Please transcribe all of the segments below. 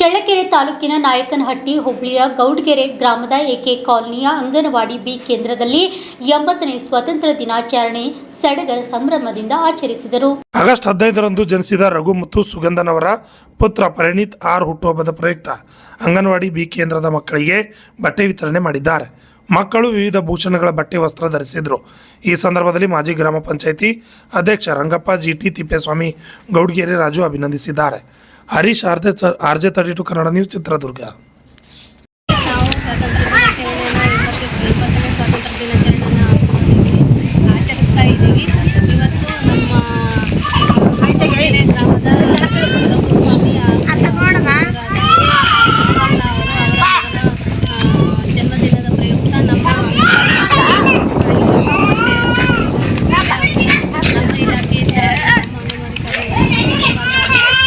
ಚಳ್ಳಕೆರೆ ತಾಲೂಕಿನ ನಾಯಕನಹಟ್ಟಿ ಹೋಬಳಿಯ ಗೌಡ್ಗೆರೆ ಗ್ರಾಮದ ಎಕೆ ಕಾಲೋನಿಯ ಅಂಗನವಾಡಿ ಬಿ ಕೇಂದ್ರದಲ್ಲಿ 80ನೇ ಸ್ವಾತಂತ್ರ್ಯ ದಿನಾಚರಣೆ ಸಡಗರ ಸಂಭ್ರಮದಿಂದ ಆಚರಿಸಿದರು. ಆಗಸ್ಟ್ 15ರಂದು ಜನಿಸಿದ ರಘು ಮತ್ತು ಸುಗಂಧನವರ ಪುತ್ರ ಪರಿಣೀತ್ ಆರ್ ಹುಟ್ಟುಹಬ್ಬದ ಪ್ರಯುಕ್ತ ಅಂಗನವಾಡಿ ಬಿ ಕೇಂದ್ರದ ಮಕ್ಕಳಿಗೆ ಬಟ್ಟೆ ವಿತರಣೆ ಮಾಡಿದ್ದಾರೆ. ಮಕ್ಕಳು ವಿವಿಧ ಭೂಷಣಗಳ ಬಟ್ಟೆ ವಸ್ತ್ರ ಧರಿಸಿದರು. ಈ ಸಂದರ್ಭದಲ್ಲಿ ಮಾಜಿ ಗ್ರಾಮ ಪಂಚಾಯಿತಿ ಅಧ್ಯಕ್ಷ ರಂಗಪ್ಪ ಜಿಟಿ ತಿಪ್ಪೇಸ್ವಾಮಿ ಗೌಡ್ಗೆರೆ ರಾಜು ಅಭಿನಂದಿಸಿದ್ದಾರೆ. Harish RJ 32 Kannada news Chitradurga. ಆಚರಿಸ್ತಾ ಇದ್ದೀವಿ. ಇವತ್ತು ನಮ್ಮ ಜನ್ಮದಿನದ ಪ್ರಯುಕ್ತ ನಮ್ಮ ಇಲಾಖೆಯಿಂದ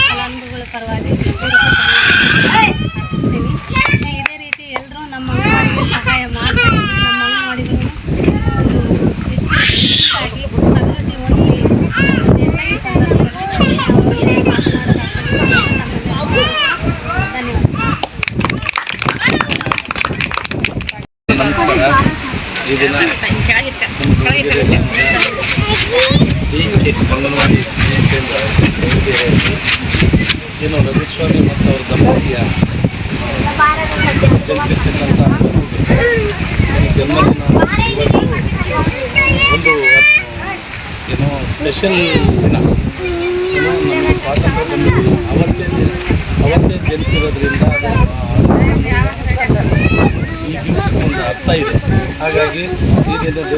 ಫಲಾನುಭವಿಗಳ ಪರವಾಗಿ ಇದೇ ರೀತಿ ಎಲ್ಲರೂ ನಮ್ಮ ಅಂಗನವಾಡಿಗೆ ಸಹಾಯ ಮಾಡ್ತಾರೆ. ನಮ್ಮ ಅಂಗನವಾಡಿಗಳು ಹೆಚ್ಚಾಗಿ ಅಭಿವೃದ್ಧಿ ಹೊಂದಲಿ ಎಲ್ಲ ಈ ಸಂದರ್ಭದಲ್ಲಿ ಈ ದಿನ ಅಂಗನವಾಡಿ ಕೇಂದ್ರ ಏನು ರಘುಸ್ವಾಮಿ ಮತ್ತು ಅವರ ದಂಪತಿಯ ಜನಿಸಿರ್ತಕ್ಕಂಥ ಜನ್ಮದಿನ ಒಂದು ಏನೋ ಸ್ಪೆಷಲ್ ದಿನ. ಏನೋ ನಮ್ಮ ಸ್ವಾತಂತ್ರ್ಯ ಬಂದಿದ್ದು ಅವತ್ತೇ ಜನಿಸಿರೋದ್ರಿಂದ ಈ ದಿವಸಕ್ಕೆ ಒಂದು ಅರ್ಥ ಇದೆ. ಹಾಗಾಗಿ ಈ ದಿನದ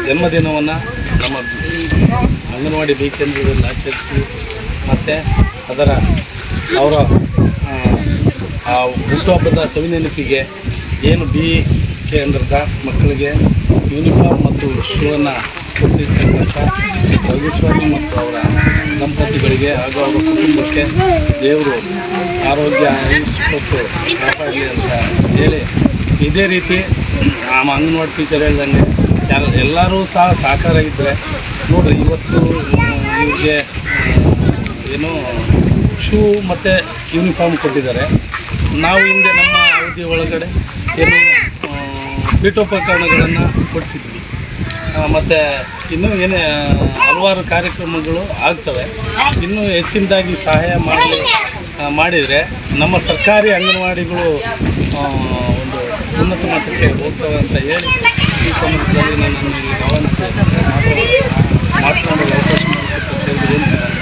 ಜನ್ಮದಿನವನ್ನು ನಮ್ಮ ಅಂಗನವಾಡಿ ಬಿ ಕೇಂದ್ರದಲ್ಲಿ ಆಚರಿಸಿ ಮತ್ತು ಅವರ ಹುಟ್ಟುಹಬ್ಬದ ಸವಿನೆನಪಿಗೆ ಏನು ಬಿ ಕೇಂದ್ರದ ಮಕ್ಕಳಿಗೆ ಯೂನಿಫಾರ್ಮ್ ಮತ್ತು ಶೂವನ್ನು ಕೊಟ್ಟಿರ್ತಕ್ಕಂಥ ರಘುಸ್ವಾಮಿ ಮತ್ತು ಅವರ ದಂಪತಿಗಳಿಗೆ ಹಾಗೂ ಅವರ ಕುಟುಂಬಕ್ಕೆ ದೇವರು ಆರೋಗ್ಯ ಕೊಟ್ಟು ಕಾಪಾಡಲಿ ಅಂತ ಹೇಳಿ, ಇದೇ ರೀತಿ ನಮ್ಮ ಅಂಗನವಾಡಿ ಟೀಚರ್ ಹೇಳ್ದಂಗೆ ಎಲ್ಲರೂ ಸಹ ಸಹಕಾರ ಇದ್ದರೆ ನೋಡಿರಿ, ಇವತ್ತು ಇವ್ರಿಗೆ ಏನೋ ಶೂ ಮತ್ತು ಯೂನಿಫಾರ್ಮ್ ಕೊಟ್ಟಿದ್ದಾರೆ. ನಾವು ಹಿಂದೆ ನಮ್ಮ ಅವಧಿ ಒಳಗಡೆ ಏನು ಪೀಠೋಪಕರಣಗಳನ್ನು ಕೊಡಿಸಿದ್ವಿ. ಮತ್ತು ಇನ್ನೂ ಏನೇ ಹಲವಾರು ಕಾರ್ಯಕ್ರಮಗಳು ಆಗ್ತವೆ. ಇನ್ನೂ ಹೆಚ್ಚಿನದಾಗಿ ಸಹಾಯ ಮಾಡಿದರೆ ನಮ್ಮ ಸರ್ಕಾರಿ ಅಂಗನವಾಡಿಗಳು ಒಂದು ಉನ್ನತ ಮಟ್ಟಕ್ಕೆ ಹೋಗ್ತವೆ ಅಂತ ಹೇಳಿ ಈ ಸಂದರ್ಭದಲ್ಲಿ ನನ್ನನ್ನು ಇಲ್ಲಿ ಗಮನಿಸಿ ಮಾತನಾಡಲು ಅವಕಾಶ ಮಾಡಿಕೊಟ್ಟು